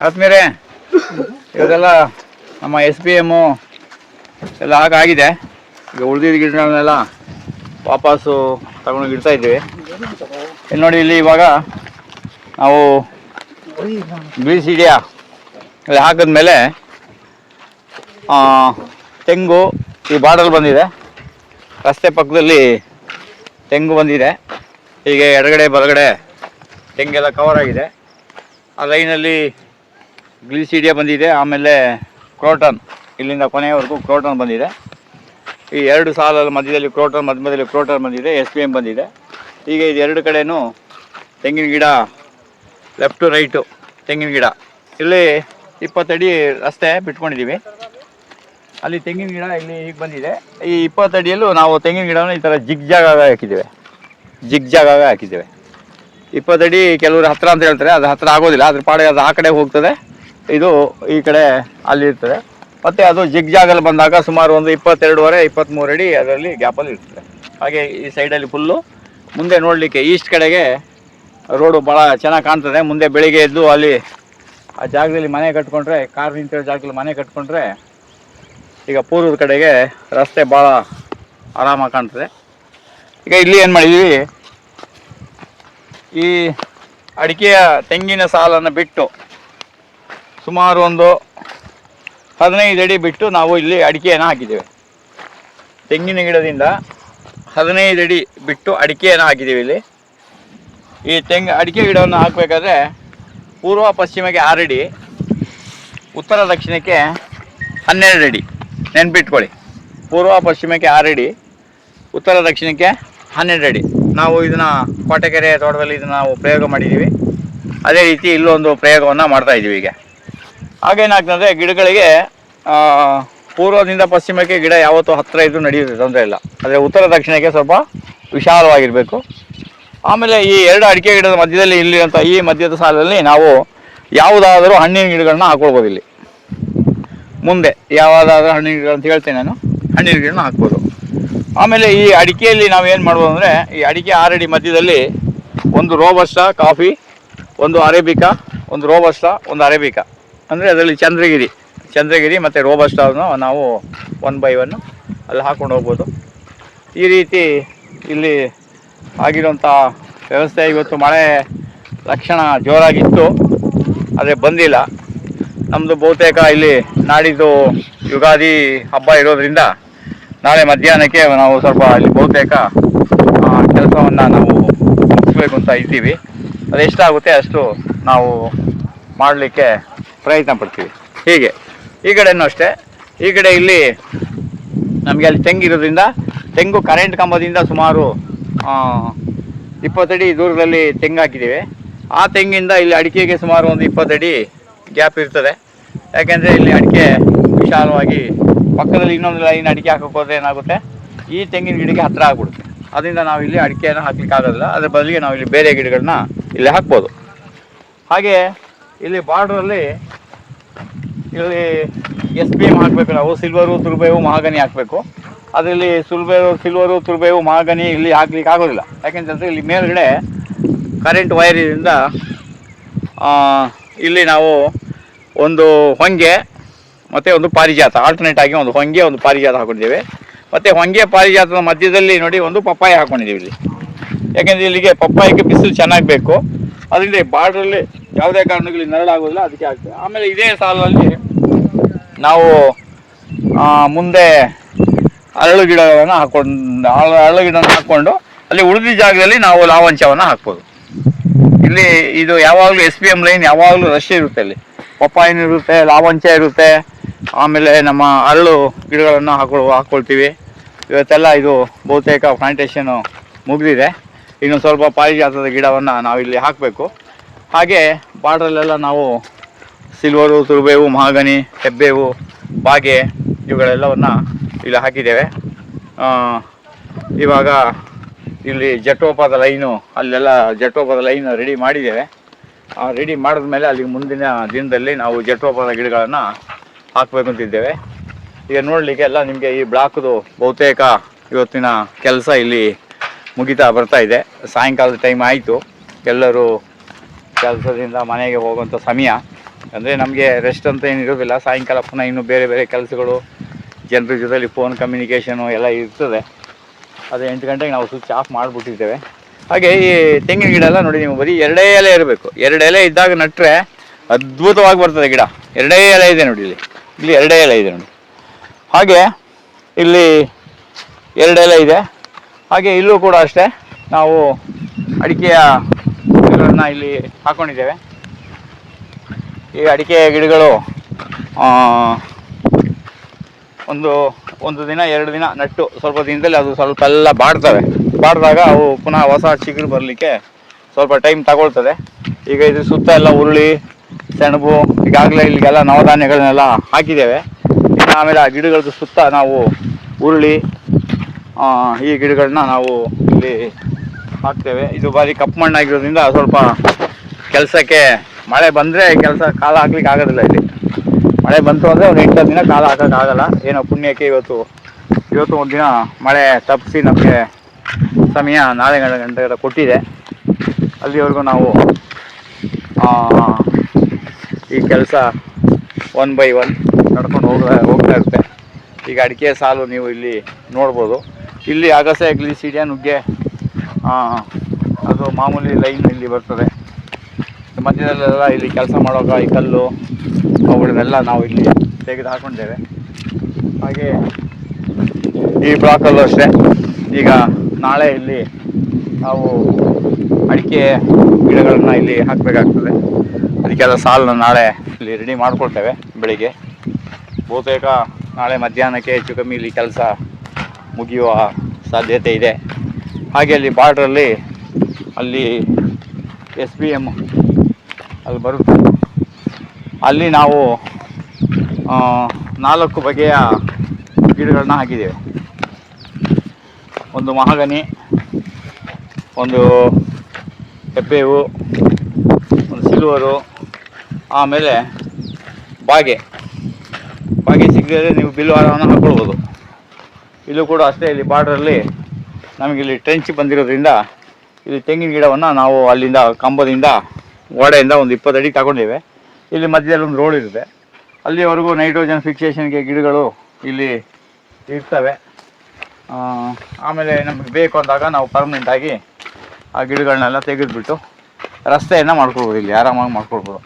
ಆದ್ಮೇಲೆ ಇವರೆಲ್ಲ ನಮ್ಮ SPM ಎಲ್ಲ ಆಗಿದೆ. ಈಗ ಉಳಿದಿದ್ದ ಗಿಡಗಳನ್ನೆಲ್ಲ ವಾಪಸ್ಸು ತಗೊಂಡು ಇಡ್ತಾ ಇದ್ದೀವಿ. ಇಲ್ಲಿ ನೋಡಿ, ಇಲ್ಲಿ ಇವಾಗ ನಾವು BCDಯ ಇಲ್ಲಿ ಹಾಕಿದ್ಮೇಲೆ ತೆಂಗು ಈ ಬಾರ್ಡರ್ ಬಂದಿದೆ. ರಸ್ತೆ ಪಕ್ಕದಲ್ಲಿ ತೆಂಗು ಬಂದಿದೆ. ಹೀಗೆ ಎಡಗಡೆ ಬಲಗಡೆ ತೆಂಗೆಲ್ಲ ಕವರ್ ಆಗಿದೆ. ಆ ಲೈನಲ್ಲಿ ಗ್ಲಿಸಿಡಿಯಾ ಬಂದಿದೆ. ಆಮೇಲೆ ಕ್ರೋಟನ್, ಇಲ್ಲಿಂದ ಕೊನೆಯವರೆಗೂ ಕ್ರೋಟನ್ ಬಂದಿದೆ. ಈ ಎರಡು ಸಾಲಲ್ಲಿ ಮಧ್ಯದಲ್ಲಿ ಕ್ರೋಟನ್, ಮಧ್ಯದಲ್ಲಿ ಕ್ರೋಟನ್ ಬಂದಿದೆ, SPM ಬಂದಿದೆ. ಹೀಗೆ ಇದು ಎರಡು ಕಡೆಯೂ ತೆಂಗಿನ ಗಿಡ, ಲೆಫ್ಟು ರೈಟು ತೆಂಗಿನ ಗಿಡ. ಇಲ್ಲಿ 20 ಅಡಿ ರಸ್ತೆ ಬಿಟ್ಕೊಂಡಿದ್ದೀವಿ. ಅಲ್ಲಿ ತೆಂಗಿನ ಗಿಡ ಇಲ್ಲಿ ಹೀಗೆ ಬಂದಿದೆ. ಈ 20 ಅಡಿಯಲ್ಲೂ ನಾವು ತೆಂಗಿನ ಗಿಡವನ್ನು ಈ ಥರ ಜಿಗ್ಜಾಗಾಗಿ ಹಾಕಿದ್ದೇವೆ. 20 ಅಡಿ ಕೆಲವರು ಹತ್ತಿರ ಅಂತ ಹೇಳ್ತಾರೆ, ಅದು ಹತ್ತಿರ ಆಗೋದಿಲ್ಲ. ಅದ್ರ ಪಾಡಿಗೆ ಅದು ಆ ಕಡೆ ಹೋಗ್ತದೆ, ಇದು ಈ ಕಡೆ ಅಲ್ಲಿ ಇರ್ತದೆ. ಮತ್ತು ಅದು ಜಿಗ್ಜಾಗಲ್ಲಿ ಬಂದಾಗ ಸುಮಾರು ಒಂದು 22-23 ಅಡಿ ಅದರಲ್ಲಿ ಗ್ಯಾಪಲ್ಲಿ ಇರ್ತದೆ. ಹಾಗೆ ಈ ಸೈಡಲ್ಲಿ ಫುಲ್ಲು ಮುಂದೆ ನೋಡಲಿಕ್ಕೆ ಈಸ್ಟ್ ಕಡೆಗೆ ರೋಡು ಭಾಳ ಚೆನ್ನಾಗಿ ಕಾಣ್ತದೆ. ಮುಂದೆ ಬೆಳಿಗ್ಗೆ ಎದ್ದು ಅಲ್ಲಿ ಆ ಜಾಗದಲ್ಲಿ ಮನೆ ಕಟ್ಕೊಂಡ್ರೆ, ಕಾರ್ ನಿಂತಿರೋ ಜಾಗದಲ್ಲಿ ಮನೆ ಕಟ್ಕೊಂಡ್ರೆ ಈಗ ಪೂರ್ವದ ಕಡೆಗೆ ರಸ್ತೆ ಭಾಳ ಆರಾಮಾಗಿ ಕಾಣ್ತದೆ. ಈಗ ಇಲ್ಲಿ ಏನು ಮಾಡಿದ್ದೀವಿ, ಈ ಅಡಿಕೆಯ ತೆಂಗಿನ ಸಾಲನ್ನು ಬಿಟ್ಟು ಸುಮಾರು ಒಂದು 15 ಅಡಿ ಬಿಟ್ಟು ನಾವು ಇಲ್ಲಿ ಅಡಿಕೆಯನ್ನು ಹಾಕಿದ್ದೇವೆ. ತೆಂಗಿನ ಗಿಡದಿಂದ 15 ಅಡಿ ಬಿಟ್ಟು ಅಡಿಕೆಯನ್ನು ಹಾಕಿದ್ದೀವಿ. ಇಲ್ಲಿ ಈ ಅಡಿಕೆ ಗಿಡವನ್ನು ಹಾಕಬೇಕಾದ್ರೆ ಪೂರ್ವ ಪಶ್ಚಿಮಕ್ಕೆ 6 ಅಡಿ, ಉತ್ತರ ದಕ್ಷಿಣಕ್ಕೆ 12 ಅಡಿ. ನೆನ್ಪಿಟ್ಕೊಳ್ಳಿ, ಪೂರ್ವ ಪಶ್ಚಿಮಕ್ಕೆ 6 ಅಡಿ, ಉತ್ತರ ದಕ್ಷಿಣಕ್ಕೆ 12 ಅಡಿ. ನಾವು ಇದನ್ನು ಕೋಟೆಕೆರೆ ತೋಟದಲ್ಲಿ ಇದನ್ನು ನಾವು ಪ್ರಯೋಗ ಮಾಡಿದ್ದೀವಿ. ಅದೇ ರೀತಿ ಇಲ್ಲೊಂದು ಪ್ರಯೋಗವನ್ನು ಮಾಡ್ತಾಯಿದ್ದೀವಿ. ಈಗ ಹಾಗೇನಾಗ್ತದೆ, ಗಿಡಗಳಿಗೆ ಪೂರ್ವದಿಂದ ಪಶ್ಚಿಮಕ್ಕೆ ಗಿಡ ಯಾವತ್ತೂ ಹತ್ತಿರ ಇದ್ದು ನಡೆಯುತ್ತೆ, ತೊಂದರೆ ಇಲ್ಲ. ಆದರೆ ಉತ್ತರ ದಕ್ಷಿಣಕ್ಕೆ ಸ್ವಲ್ಪ ವಿಶಾಲವಾಗಿರಬೇಕು. ಆಮೇಲೆ ಈ ಎರಡು ಅಡಿಕೆ ಗಿಡದ ಮಧ್ಯದಲ್ಲಿ ಇಲ್ಲಿ ಅಂತ ಈ ಮಧ್ಯದ ಸಾಲಲ್ಲಿ ನಾವು ಯಾವುದಾದರೂ ಹಣ್ಣಿನ ಗಿಡಗಳನ್ನ ಹಾಕ್ಕೊಳ್ಬೋದು. ಇಲ್ಲಿ ಮುಂದೆ ಯಾವುದಾದ್ರೂ ಹಣ್ಣಿನ ಗಿಡ ಅಂತ ಹೇಳ್ತೇನೆ ನಾನು, ಹಣ್ಣಿನ ಗಿಡನ ಹಾಕ್ಬೋದು. ಆಮೇಲೆ ಈ ಅಡಿಕೆಯಲ್ಲಿ ನಾವು ಏನು ಮಾಡ್ಬೋದು ಅಂದರೆ, ಈ ಅಡಿಕೆ 6 ಅಡಿ ಮಧ್ಯದಲ್ಲಿ ಒಂದು ರೋಬಸ್ಟಾ ಕಾಫಿ, ಒಂದು ಅರೇಬಿಕಾ, ಒಂದು ರೋಬಸ್ಟಾ, ಒಂದು ಅರೇಬಿಕಾ, ಅಂದರೆ ಅದರಲ್ಲಿ ಚಂದ್ರಗಿರಿ ಮತ್ತು ರೋಬಸ್ಟಾವನ್ನು ನಾವು 1 by 1 ಅಲ್ಲಿ ಹಾಕ್ಕೊಂಡು ಹೋಗ್ಬೋದು. ಈ ರೀತಿ ಇಲ್ಲಿ ಆಗಿರುವಂಥ ವ್ಯವಸ್ಥೆ. ಇವತ್ತು ಮಳೆ ಲಕ್ಷಣ ಜೋರಾಗಿತ್ತು, ಆದರೆ ಬಂದಿಲ್ಲ. ನಮ್ಮದು ಬಹುತೇಕ ಇಲ್ಲಿ ನಾಡಿದ್ದು ಯುಗಾದಿ ಹಬ್ಬ ಇರೋದರಿಂದ ನಾಳೆ ಮಧ್ಯಾಹ್ನಕ್ಕೆ ನಾವು ಸ್ವಲ್ಪ ಇಲ್ಲಿ ಬಹುತೇಕ ಕೆಲಸವನ್ನು ನಾವು ಮುಗಿಸ್ಬೇಕು ಅಂತ ಇದ್ದೀವಿ. ಅದೆಷ್ಟಾಗುತ್ತೆ ಅಷ್ಟು ನಾವು ಮಾಡಲಿಕ್ಕೆ ಪ್ರಯತ್ನ ಪಡ್ತೀವಿ. ಹೀಗೆ ಈ ಕಡೆಯೂ ಅಷ್ಟೇ. ಈ ಕಡೆ ಇಲ್ಲಿ ನಮಗೆ ಅಲ್ಲಿ ತೆಂಗಿರೋದ್ರಿಂದ ತೆಂಗು ಕರೆಂಟ್ ಕಂಬದಿಂದ ಸುಮಾರು 20 ಅಡಿ ದೂರದಲ್ಲಿ ತೆಂಗು ಹಾಕಿದ್ದೀವಿ. ಆ ತೆಂಗಿಂದ ಇಲ್ಲಿ ಅಡಿಕೆಗೆ ಸುಮಾರು ಒಂದು 20 ಅಡಿ ಗ್ಯಾಪ್ ಇರ್ತದೆ. ಯಾಕೆಂದರೆ ಇಲ್ಲಿ ಅಡಿಕೆ ವಿಶಾಲವಾಗಿ ಪಕ್ಕದಲ್ಲಿ ಇನ್ನೊಂದು ಲೈನ್ ಅಡಿಕೆ ಹಾಕೋಕೆ ಹೋದರೆ ಏನಾಗುತ್ತೆ, ಈ ತೆಂಗಿನ ಗಿಡಕ್ಕೆ ಹತ್ತಿರ ಆಗ್ಬಿಡುತ್ತೆ. ಅದರಿಂದ ನಾವು ಇಲ್ಲಿ ಅಡಿಕೆಯನ್ನು ಹಾಕ್ಲಿಕ್ಕೆ ಆಗೋದಿಲ್ಲ. ಅದ್ರ ಬದಲಿಗೆ ನಾವು ಇಲ್ಲಿ ಬೇರೆ ಗಿಡಗಳನ್ನ ಇಲ್ಲಿ ಹಾಕ್ಬೋದು. ಹಾಗೆ ಇಲ್ಲಿ ಬಾರ್ಡ್ರಲ್ಲಿ ಇಲ್ಲಿ SPM ಹಾಕಬೇಕು ನಾವು. ಸಿಲ್ವರು, ತುರುಬೇವು, ಮಹಾಗನಿ ಹಾಕಬೇಕು. ಅದರಲ್ಲಿ ಸಿಲ್ವರು, ತುರುಬೇವು, ಮಹಾಗನಿ ಇಲ್ಲಿ ಹಾಕ್ಲಿಕ್ಕೆ ಆಗೋದಿಲ್ಲ. ಯಾಕೆಂತಂದರೆ ಇಲ್ಲಿ ಮೇಲ್ಗಡೆ ಕರೆಂಟ್ ವೈರ್ ಇದರಿಂದ ಇಲ್ಲಿ ನಾವು ಒಂದು ಹೊಂಗೆ ಮತ್ತು ಒಂದು ಪಾರಿಜಾತ, ಆಲ್ಟರ್ನೇಟ್ ಆಗಿ ಒಂದು ಹೊಂಗೆ ಒಂದು ಪಾರಿಜಾತ ಹಾಕೊಂಡಿದ್ದೇವೆ. ಮತ್ತು ಹೊಂಗೆ ಪಾರಿಜಾತದ ಮಧ್ಯದಲ್ಲಿ ನೋಡಿ ಒಂದು ಪಪ್ಪಾಯ ಹಾಕ್ಕೊಂಡಿದ್ದೀವಿ ಇಲ್ಲಿ. ಯಾಕೆಂದರೆ ಇಲ್ಲಿಗೆ ಪಪ್ಪಾಯಕ್ಕೆ ಬಿಸಿಲು ಚೆನ್ನಾಗಿ ಬೇಕು. ಅದರಿಂದ ಬಾರ್ಡ್ರಲ್ಲಿ ಯಾವುದೇ ಕಾರಣಕ್ಕೂ ಇಲ್ಲಿ ನೆರಳಾಗೋದಿಲ್ಲ, ಅದಕ್ಕೆ ಆಗ್ತದೆ. ಆಮೇಲೆ ಇದೇ ಸಾಲಲ್ಲಿ ನಾವು ಮುಂದೆ ಅರಳು ಗಿಡಗಳನ್ನು ಅರಳು ಗಿಡನ ಹಾಕ್ಕೊಂಡು ಅಲ್ಲಿ ಉಳಿದ ಜಾಗದಲ್ಲಿ ನಾವು ಲಾವಂಚವನ್ನು ಹಾಕ್ಬೋದು. ಇಲ್ಲಿ ಇದು ಯಾವಾಗಲೂ SPM ಲೈನ್ ಯಾವಾಗಲೂ ರಶ್ ಇರುತ್ತೆ. ಅಲ್ಲಿ ಪಪ್ಪಾಯಿನೂ ಇರುತ್ತೆ, ಲಾವಂಚ ಇರುತ್ತೆ, ಆಮೇಲೆ ನಮ್ಮ ಅರಳು ಗಿಡಗಳನ್ನು ಹಾಕ್ಕೊಳ್ತೀವಿ. ಇವತ್ತೆಲ್ಲ ಇದು ಬಹುತೇಕ ಪ್ಲಾಂಟೇಷನು ಮುಗಿದಿದೆ. ಇನ್ನು ಸ್ವಲ್ಪ ಪಾರಿಜಾತದ ಗಿಡವನ್ನು ನಾವಿಲ್ಲಿ ಹಾಕಬೇಕು. ಹಾಗೆ ಬಾರ್ಡ್ರಲ್ಲೆಲ್ಲ ನಾವು ಸಿಲ್ವರು, ತುರುಬೇವು, ಮಹಾಗನಿ, ಹೆಬ್ಬೇವು, ಬಾಗೆ ಇವುಗಳೆಲ್ಲವನ್ನು ಇಲ್ಲಿ ಹಾಕಿದ್ದೇವೆ. ಇವಾಗ ಇಲ್ಲಿ ಜಟೋಪದ ಲೈನು, ಅಲ್ಲೆಲ್ಲ ಜಟೋಪದ ಲೈನು ರೆಡಿ ಮಾಡಿದ್ದೇವೆ. ರೆಡಿ ಮಾಡಿದ್ಮೇಲೆ ಅಲ್ಲಿ ಮುಂದಿನ ದಿನದಲ್ಲಿ ನಾವು ಜಟೋಪದ ಗಿಡಗಳನ್ನು ಹಾಕಬೇಕು ಅಂತಿದ್ದೇವೆ. ಈಗ ನೋಡಲಿಕ್ಕೆ ಎಲ್ಲ ನಿಮಗೆ ಈ ಬ್ಲಾಕ್ದು ಬಹುತೇಕ ಇವತ್ತಿನ ಕೆಲಸ ಇಲ್ಲಿ ಮುಗಿತಾ ಬರ್ತಾ ಇದೆ. ಸಾಯಂಕಾಲದ ಟೈಮ್ ಆಯಿತು, ಎಲ್ಲರೂ ಕೆಲಸದಿಂದ ಮನೆಗೆ ಹೋಗುವಂಥ ಸಮಯ. ಅಂದರೆ ನಮಗೆ ರೆಸ್ಟ್ ಅಂತ ಏನು ಇರೋದಿಲ್ಲ. ಸಾಯಂಕಾಲ ಪುನಃ ಇನ್ನೂ ಬೇರೆ ಬೇರೆ ಕೆಲಸಗಳು, ಜನರ ಜೊತೆಲಿ ಫೋನ್ ಕಮ್ಯುನಿಕೇಷನು ಎಲ್ಲ ಇರ್ತದೆ. ಅದು 8 ಗಂಟೆಗೆ ನಾವು ಸ್ವಿಚ್ ಆಫ್ ಮಾಡಿಬಿಟ್ಟಿದ್ದೇವೆ. ಹಾಗೆ ಈ ತೆಂಗಿನ ಗಿಡ ಎಲ್ಲ ನೋಡಿ, ನೀವು ಬರೀ 2 ಎಲೆ ಇರಬೇಕು. 2 ಎಲೆ ಇದ್ದಾಗ ನಟ್ಟರೆ ಅದ್ಭುತವಾಗಿ ಬರ್ತದೆ ಗಿಡ. 2 ಎಲೆ ಇದೆ ನೋಡಿ, ಇಲ್ಲಿ 2 ಎಲೆ ಇದೆ ನೋಡಿ. ಹಾಗೆ ಇಲ್ಲಿ 2 ಎಲೆ ಇದೆ. ಹಾಗೆ ಇಲ್ಲೂ ಕೂಡ ಅಷ್ಟೇ, ನಾವು ಅಡಿಕೆಯ ಗಿಡಗಳನ್ನ ಇಲ್ಲಿ ಹಾಕ್ಕೊಂಡಿದ್ದೇವೆ. ಈ ಅಡಿಕೆ ಗಿಡಗಳು ಒಂದು ದಿನ 2 ದಿನ ನಟ್ಟು ಸ್ವಲ್ಪ ದಿನದಲ್ಲಿ ಅದು ಸ್ವಲ್ಪ ಎಲ್ಲ ಬಾಡಿದಾಗ ಅವು ಪುನಃ ಹೊಸ ಚಿಗುರು ಬರಲಿಕ್ಕೆ ಸ್ವಲ್ಪ ಟೈಮ್ ತಗೊಳ್ತದೆ. ಈಗ ಇದು ಸುತ್ತ ಎಲ್ಲ ಹುರುಳಿ, ಸೆಣಬು, ಈಗಾಗಲೇ ಇಲ್ಲಿಗೆಲ್ಲ ನವಧಾನ್ಯಗಳನ್ನೆಲ್ಲ ಹಾಕಿದ್ದೇವೆ. ಇನ್ನು ಆಮೇಲೆ ಆ ಗಿಡಗಳದ್ದು ಸುತ್ತ ನಾವು ಹುರುಳಿ, ಈ ಗಿಡಗಳನ್ನ ನಾವು ಇಲ್ಲಿ ಹಾಕ್ತೇವೆ. ಇದು ಬಾರಿ ಕಪ್ಪು ಮಣ್ಣಾಗಿರೋದ್ರಿಂದ ಸ್ವಲ್ಪ ಕೆಲಸಕ್ಕೆ, ಮಳೆ ಬಂದರೆ ಕಾಲ ಹಾಕ್ಲಿಕ್ಕೆ ಆಗೋದಿಲ್ಲ. ಇಲ್ಲಿ ಮಳೆ ಬಂತು ಅಂದರೆ ಒಂದು 8 ದಿನ ಕಾಲ ಹಾಕೋಕ್ಕಾಗಲ್ಲ. ಏನೋ ಪುಣ್ಯಕ್ಕೆ ಇವತ್ತು ಒಂದು ದಿನ ಮಳೆ ತಪ್ಪಿಸಿ ನಮಗೆ ಸಮಯ 4 ಗಂಟೆ ಕೊಟ್ಟಿದೆ. ಅಲ್ಲಿವರೆಗೂ ನಾವು ಈ ಕೆಲಸ 1 by 1 ನಡ್ಕೊಂಡು ಹೋಗ್ತಾ ಇರುತ್ತೆ. ಈಗ ಅಡಿಕೆ ಸಾಲು ನೀವು ಇಲ್ಲಿ ನೋಡ್ಬೋದು. ಇಲ್ಲಿ ಅಗಸೆ, ಗ್ಲಿಸಿಡಿಯಾ, ನುಗ್ಗೆ, ಅದು ಮಾಮೂಲಿ ಲೈನ್ ಇಲ್ಲಿ ಬರ್ತದೆ. ಮಧ್ಯದಲ್ಲೆಲ್ಲ ಇಲ್ಲಿ ಕೆಲಸ ಮಾಡುವಾಗ ಈ ಕಲ್ಲು ಅವುಗಳನ್ನೆಲ್ಲ ನಾವು ಇಲ್ಲಿ ತೆಗೆದು ಹಾಕೊಂಡಿದ್ದೇವೆ. ಹಾಗೆ ಈ ಬ್ಲಾಕಲ್ಲೂ ಅಷ್ಟೇ. ಈಗ ನಾಳೆ ಇಲ್ಲಿ ನಾವು ಅಡಿಕೆ ಗಿಡಗಳನ್ನು ಇಲ್ಲಿ ಹಾಕಬೇಕಾಗ್ತದೆ. ಅದಕ್ಕೆಲ್ಲ ಸಾಲನ್ನು ನಾಳೆ ಇಲ್ಲಿ ರೆಡಿ ಮಾಡ್ಕೊಳ್ತೇವೆ. ಬೆಳಿಗ್ಗೆ ಬಹುತೇಕ ನಾಳೆ ಮಧ್ಯಾಹ್ನಕ್ಕೆ ಹೆಚ್ಚು ಕಮ್ಮಿ ಇಲ್ಲಿ ಕೆಲಸ ಮುಗಿಯುವ ಸಾಧ್ಯತೆ ಇದೆ. ಹಾಗೆ ಅಲ್ಲಿ ಬಾರ್ಡ್ರಲ್ಲಿ ಅಲ್ಲಿ SBM ಅಲ್ಲಿ ಬರುತ್ತೆ. ಅಲ್ಲಿ ನಾವು 4 ಬಗೆಯ ಗಿಡಗಳನ್ನ ಹಾಕಿದ್ದೇವೆ. ಒಂದು ಮಹಾಗನಿ, ಒಂದು ಹೆಬ್ಬೇವು, ಒಂದು ಸಿಲ್ವರು, ಆಮೇಲೆ ಬಾಗೆ ಸಿಗದೇ ನೀವು ಬಿಲ್ವಾರವನ್ನು ಹಾಕ್ಕೊಳ್ಬೋದು. ಇಲ್ಲೂ ಕೂಡ ಅಷ್ಟೇ. ಇಲ್ಲಿ ಬಾರ್ಡ್ರಲ್ಲಿ ನಮಗಿಲ್ಲಿ ಟ್ರೆಂಚ್ ಬಂದಿರೋದ್ರಿಂದ ಇಲ್ಲಿ ತೆಂಗಿನ ಗಿಡವನ್ನು ನಾವು ಅಲ್ಲಿಂದ ಕಂಬದಿಂದ ಗೋಡೆಯಿಂದ ಒಂದು 20 ಅಡಿ ತಗೊಂಡಿದ್ದೇವೆ. ಇಲ್ಲಿ ಮಧ್ಯದಲ್ಲಿ ಒಂದು ರೋಡ್ ಇರುತ್ತೆ. ಅಲ್ಲಿವರೆಗೂ ನೈಟ್ರೋಜನ್ ಫಿಕ್ಸೇಷನ್ಗೆ ಗಿಡಗಳು ಇಲ್ಲಿ ಇರ್ತವೆ. ಆಮೇಲೆ ನಮಗೆ ಬೇಕು ಅಂದಾಗ ನಾವು ಪರ್ಮನೆಂಟಾಗಿ ಆ ಗಿಡಗಳನ್ನೆಲ್ಲ ತೆಗೆದುಬಿಟ್ಟು ರಸ್ತೆಯನ್ನು ಮಾಡ್ಕೊಳ್ಬೋದು. ಇಲ್ಲಿ ಆರಾಮಾಗಿ ಮಾಡ್ಕೊಳ್ಬೋದು.